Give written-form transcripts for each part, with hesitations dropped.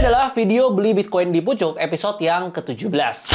adalah video beli Bitcoin di Pucuk episode yang ke-17.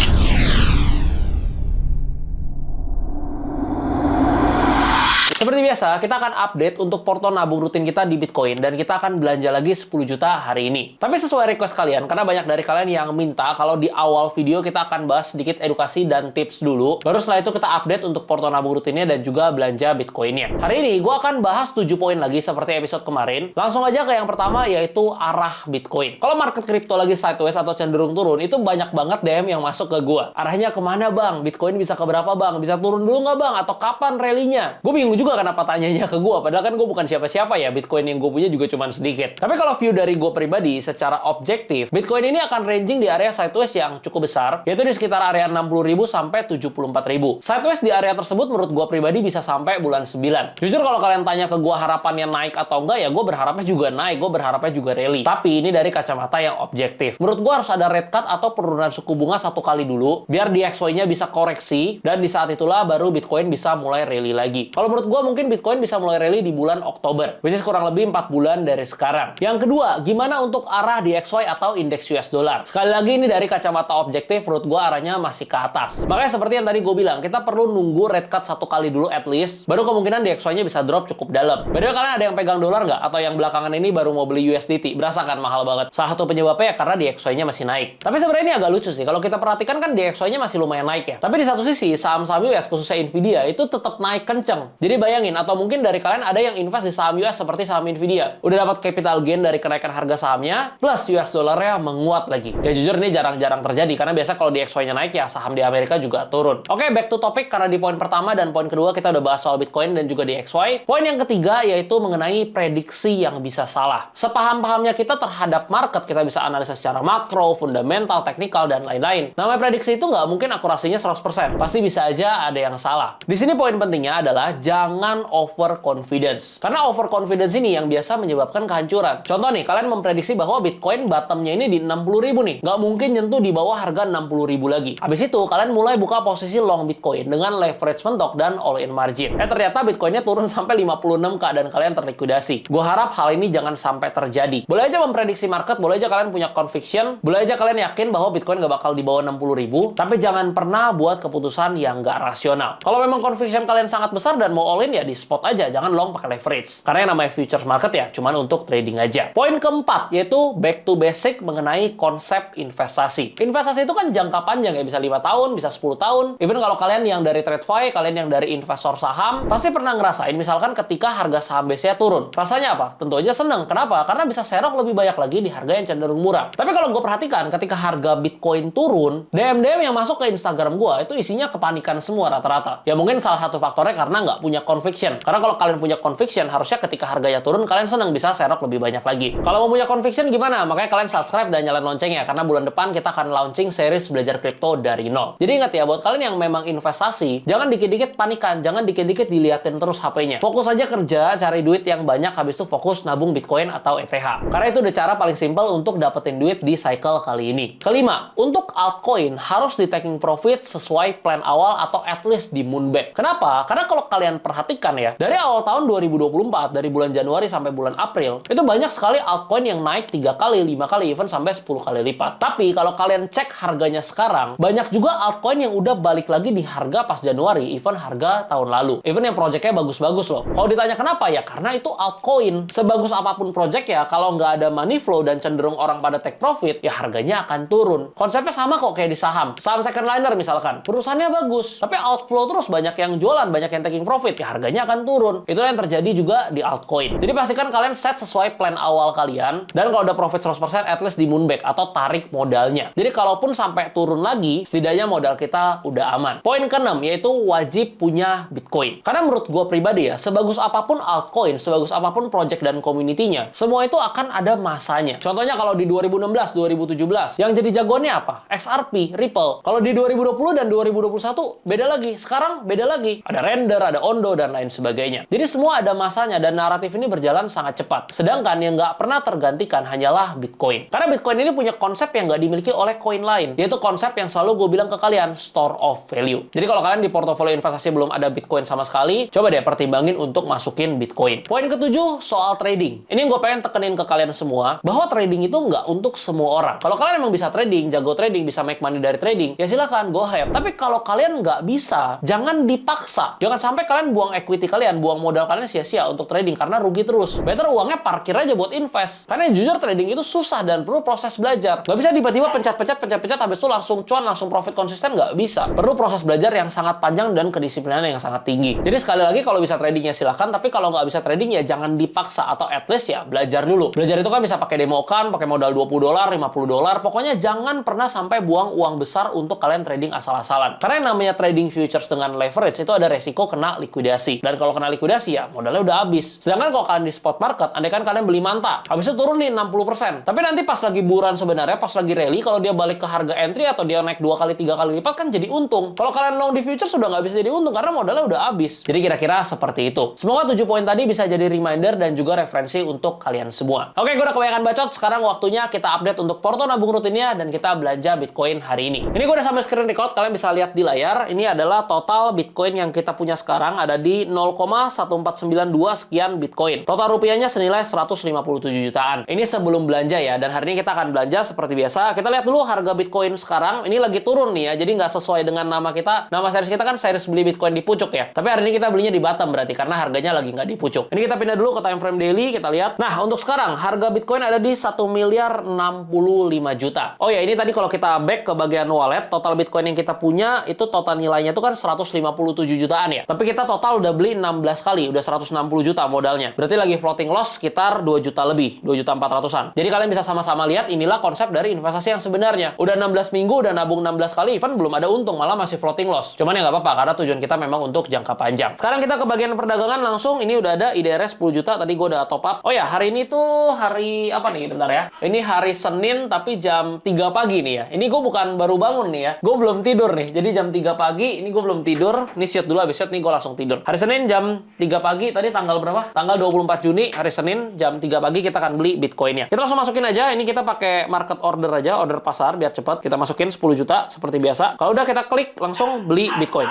Seperti biasa, kita akan update untuk porto nabung rutin kita di Bitcoin dan kita akan belanja lagi 10 juta hari ini. Tapi sesuai request kalian, karena banyak dari kalian yang minta kalau di awal video kita akan bahas sedikit edukasi dan tips dulu. Baru setelah itu kita update untuk porto nabung rutinnya dan juga belanja Bitcoinnya. Hari ini gue akan bahas 7 poin lagi seperti episode kemarin. Langsung aja ke yang pertama, yaitu arah Bitcoin. Kalau market crypto lagi sideways atau cenderung turun, itu banyak banget DM yang masuk ke gue. Arahnya kemana bang? Bitcoin bisa ke berapa bang? Bisa turun dulu nggak bang? Atau kapan rally-nya? Gue bingung juga kenapa tanyanya ke gue, padahal kan gue bukan siapa-siapa ya, Bitcoin yang gue punya juga cuma sedikit. Tapi kalau view dari gue pribadi, secara objektif, Bitcoin ini akan ranging di area sideways yang cukup besar, yaitu di sekitar area 60.000 sampai 74.000. Sideways di area tersebut menurut gue pribadi bisa sampai bulan 9. Jujur kalau kalian tanya ke gue harapannya naik atau enggak, ya gue berharapnya juga naik, gue berharapnya juga rally. Tapi ini dari kacamata yang objektif. Menurut gue harus ada rate cut atau penurunan suku bunga satu kali dulu, biar DXY-nya bisa koreksi, dan di saat itulah baru Bitcoin bisa mulai rally lagi. Kalau menurut gue mungkin Bitcoin bisa mulai rally di bulan Oktober, which is kurang lebih 4 bulan dari sekarang. Yang kedua, gimana untuk arah DXY atau indeks US dollar? Sekali lagi ini dari kacamata objektif, menurut gue arahnya masih ke atas. Makanya seperti yang tadi gue bilang, kita perlu nunggu rate cut satu kali dulu at least, baru kemungkinan DXY-nya bisa drop cukup dalam. By the way, kalian ada yang pegang dolar nggak? Atau yang belakangan ini baru mau beli USDT? Berasa kan mahal banget? Salah satu penyebabnya ya karena DXY-nya masih naik. Tapi sebenarnya ini agak lucu sih, kalau kita perhatikan kan DXY-nya masih lumayan naik ya. Tapi di satu sisi, saham-saham US, khususnya Nvidia, itu tetap naik kenceng. Jadi bayangin, atau mungkin dari kalian ada yang invest di saham US seperti saham Nvidia. Udah dapat capital gain dari kenaikan harga sahamnya, plus US dollarnya menguat lagi. Ya jujur ini jarang-jarang terjadi, karena biasa kalau DXY-nya naik ya saham di Amerika juga turun. Oke, back to topic, karena di poin pertama dan poin kedua kita udah bahas soal Bitcoin dan juga DXY. Poin yang ketiga yaitu mengenai prediksi yang bisa salah. Sepaham-pahamnya kita terhadap market, kita bisa analisa secara makro, fundamental, teknikal, dan lain-lain. Namanya prediksi itu nggak mungkin akurasinya 100%. Pasti bisa aja ada yang salah. Di sini poin pentingnya adalah jangan overconfidence. Karena overconfidence ini yang biasa menyebabkan kehancuran. Contoh nih, kalian memprediksi bahwa Bitcoin bottomnya ini di 60.000 nih. Nggak mungkin nyentuh di bawah harga 60.000 lagi. Habis itu, kalian mulai buka posisi long Bitcoin dengan leverage mentok dan all-in margin. Ternyata Bitcoinnya turun sampai 56k dan kalian terlikuidasi. Gue harap hal ini jangan sampai terjadi. Boleh aja memprediksi market, boleh aja kalian punya conviction, boleh aja kalian yakin bahwa Bitcoin nggak bakal di bawah 60.000, tapi jangan pernah buat keputusan yang nggak rasional. Kalau memang conviction kalian sangat besar dan mau all-in ya di spot aja, jangan long pakai leverage. Karena yang namanya futures market ya cuman untuk trading aja. Poin keempat yaitu back to basic mengenai konsep investasi. Investasi itu kan jangka panjang ya, bisa 5 tahun, bisa 10 tahun. Even kalau kalian yang dari TradeFi, kalian yang dari investor saham, pasti pernah ngerasain misalkan ketika harga saham BCA turun. Rasanya apa? Tentu aja seneng. Kenapa? Karena bisa serok lebih banyak lagi di harga yang cenderung murah. Tapi kalau gue perhatikan ketika harga Bitcoin turun, DM-DM yang masuk ke Instagram gue itu isinya kepanikan semua rata-rata. Ya mungkin salah satu faktornya karena nggak punya conviction. Karena kalau kalian punya conviction, harusnya ketika harganya turun, kalian senang bisa serok lebih banyak lagi. Kalau mau punya conviction gimana? Makanya kalian subscribe dan nyalain loncengnya, karena bulan depan kita akan launching series belajar kripto dari nol. Jadi ingat ya, buat kalian yang memang investasi, jangan dikit-dikit panikan, jangan dikit-dikit diliatin terus HP-nya. Fokus aja kerja, cari duit yang banyak, habis itu fokus nabung Bitcoin atau ETH. Karena itu udah cara paling simpel untuk dapetin duit di cycle kali ini. Kelima, untuk altcoin harus di taking profit sesuai plan awal atau at least di moonback. Kenapa? Karena kalau kalian perhatikan ya, dari awal tahun 2024, dari bulan Januari sampai bulan April, itu banyak sekali altcoin yang naik 3 kali, 5 kali, even sampai 10 kali lipat. Tapi kalau kalian cek harganya sekarang, banyak juga altcoin yang udah balik lagi di harga pas Januari, even harga tahun lalu. Even yang projectnya bagus-bagus loh. Kalau ditanya kenapa ya, karena itu altcoin. Sebagus apapun project ya, kalau nggak ada money flow dan cenderung orang pada take profit, ya harganya akan turun. Konsepnya sama kok kayak di saham. Saham second liner misalkan, perusahaannya bagus, tapi outflow terus, banyak yang jualan, banyak yang taking profit, ya harganya akan turun. Itu yang terjadi juga di altcoin. Jadi pastikan kalian set sesuai plan awal kalian, dan kalau udah profit 100%, at least di moonback atau tarik modalnya. Jadi kalaupun sampai turun lagi, setidaknya modal kita udah aman. Poin ke-6 yaitu wajib punya Bitcoin. Karena menurut gue pribadi ya, sebagus apapun altcoin, sebagus apapun project dan community-nya, semua itu akan ada masanya. Contohnya kalau di 2016, 2017, yang jadi jagoannya apa? XRP, Ripple. Kalau di 2020 dan 2021, beda lagi. Sekarang beda lagi. Ada Render, ada Ondo, dan lain sebagainya. Jadi semua ada masanya dan naratif ini berjalan sangat cepat. Sedangkan yang nggak pernah tergantikan hanyalah Bitcoin. Karena Bitcoin ini punya konsep yang nggak dimiliki oleh koin lain, yaitu konsep yang selalu gue bilang ke kalian, store of value. Jadi kalau kalian di portofolio investasi belum ada Bitcoin sama sekali, coba deh pertimbangin untuk masukin Bitcoin. Poin ketujuh, soal trading. Ini yang gue pengen tekenin ke kalian semua, bahwa trading itu nggak untuk semua orang. Kalau kalian emang bisa trading, jago trading, bisa make money dari trading, ya silahkan, go ahead. Tapi kalau kalian nggak bisa, jangan dipaksa. Jangan sampai kalian buang equity kalian, buang modal kalian sia-sia untuk trading, karena rugi terus. Better uangnya parkir aja buat invest. Karena jujur trading itu susah dan perlu proses belajar. Nggak bisa tiba-tiba pencet-pencet, habis itu langsung cuan, langsung profit konsisten, nggak bisa. Perlu proses belajar yang sangat panjang dan kedisiplinan yang sangat tinggi. Jadi sekali lagi, kalau bisa tradingnya silahkan, tapi kalau nggak bisa trading ya jangan dipaksa, atau at least ya belajar dulu. Belajar itu kan bisa pakai demo account, pakai modal $20, $50, pokoknya jangan pernah sampai buang uang besar untuk kalian trading asal-asalan. Karena yang namanya trading futures dengan leverage itu ada resiko kena likuidasi. Dan kalau kena likuidasi ya modalnya udah habis. Sedangkan kalau kalian di spot market, andai kan kalian beli manta, habis itu turun nih 60%. Tapi nanti pas lagi buruan sebenarnya, pas lagi rally, kalau dia balik ke harga entry atau dia naik 2 kali 3 kali lipat kan jadi untung. Kalau kalian long di futures sudah nggak bisa jadi untung karena modalnya udah habis. Jadi kira-kira seperti itu. Semoga 7 poin tadi bisa jadi reminder dan juga referensi untuk kalian semua. Oke, gue udah kebanyakan bacot. Sekarang waktunya kita update untuk porto nabung rutinnya dan kita belanja Bitcoin hari ini. Ini gue udah sambil screen record, kalian bisa lihat di layar. Ini adalah total Bitcoin yang kita punya sekarang, ada di 0,1492 sekian Bitcoin. Total rupiahnya senilai 157 jutaan. Ini sebelum belanja ya, dan hari ini kita akan belanja seperti biasa. Kita lihat dulu harga Bitcoin sekarang. Ini lagi turun nih ya, jadi nggak sesuai dengan nama kita. Nama series kita kan series beli Bitcoin di pucuk ya. Tapi hari ini kita belinya di bottom berarti, karena harganya lagi nggak di pucuk. Ini kita pindah dulu ke time frame daily, kita lihat. Nah, untuk sekarang harga Bitcoin ada di 1.065 juta. Oh ya, ini tadi kalau kita back ke bagian wallet, total Bitcoin yang kita punya itu total nilainya itu kan 157 jutaan ya. Tapi kita total udah beli 16 kali, udah 160 juta modalnya. Berarti lagi floating loss sekitar 2 juta lebih, 2 juta 400-an. Jadi kalian bisa sama-sama lihat, inilah konsep dari investasi yang sebenarnya. Udah 16 minggu, udah nabung 16 kali, even belum ada untung, malah masih floating loss. Cuman ya nggak apa-apa, karena tujuan kita memang untuk jangka panjang. Sekarang kita ke bagian perdagangan langsung. Ini udah ada IDRS 10 juta, tadi gue udah top up. Oh ya, hari ini tuh hari apa nih? Bentar ya. Ini hari Senin, tapi jam 3 pagi nih ya. Ini gue bukan baru bangun nih ya. Gue belum tidur nih. Jadi jam 3 pagi, ini gue belum tidur. Ini shoot dulu, habis shoot nih gue langsung tidur. Hari Senin jam 3 pagi, tadi tanggal berapa? Tanggal 24 Juni, hari Senin jam 3 pagi kita akan beli Bitcoinnya. Kita langsung masukin aja. Ini kita pakai market order aja, order pasar biar cepat. Kita masukin 10 juta seperti biasa. Kalau udah kita klik langsung beli Bitcoin.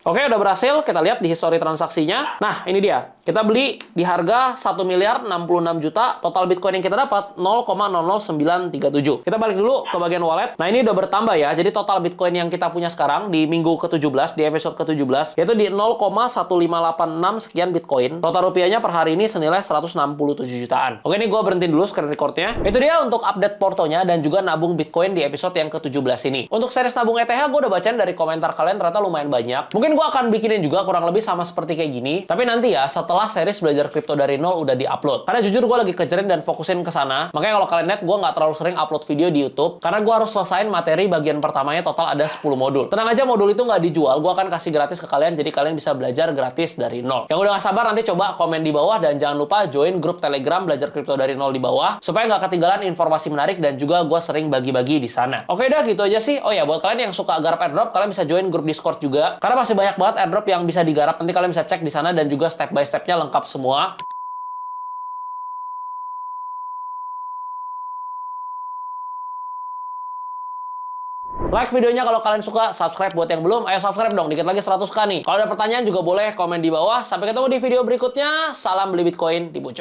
Oke, udah berhasil. Kita lihat di histori transaksinya. Nah, ini dia. Kita beli di harga 1.066 juta. Total Bitcoin yang kita dapat 0,00937. Kita balik dulu ke bagian wallet. Nah, ini udah bertambah ya. Jadi total Bitcoin yang kita punya sekarang di minggu ke-17, di episode ke-17, yaitu di 0,1586 sekian Bitcoin. Total rupiahnya per hari ini senilai 167 jutaan. Oke, ini gue berhentiin dulu screen recordnya. Itu dia untuk update portonya dan juga nabung Bitcoin di episode yang ke-17 ini. Untuk series nabung ETH, gue udah bacain dari komentar kalian, ternyata lumayan banyak. Mungkin gue akan bikinin juga kurang lebih sama seperti kayak gini. Tapi nanti ya, setelah series belajar kripto dari nol udah di-upload. Karena jujur gue lagi kejarin dan fokusin ke sana. Makanya kalau kalian lihat, gue nggak terlalu sering upload video di YouTube. Karena gue harus selesain materi bagian pertamanya, total ada 10 modul. Tenang aja, modul itu nggak dijual. Gue akan kasih gratis ke kalian, jadi kalian bisa belajar gratis dari nol. Yang udah nggak sabar, nanti coba komen di bawah. Dan jangan lupa join grup Telegram belajar kripto dari nol di bawah. Supaya nggak ketinggalan informasi menarik dan juga gue sering bagi-bagi di sana. Oke dah, gitu aja sih. Oh ya, buat kalian yang suka garap airdrop, kalian bisa join grup Discord juga. Karena masih banyak banget airdrop yang bisa digarap. Nanti kalian bisa cek di sana dan juga step by step-nya lengkap semua. Like videonya kalau kalian suka, subscribe buat yang belum. Ayo subscribe dong, dikit lagi 100k nih. Kalau ada pertanyaan juga boleh komen di bawah. Sampai ketemu di video berikutnya. Salam beli Bitcoin di Pucuk.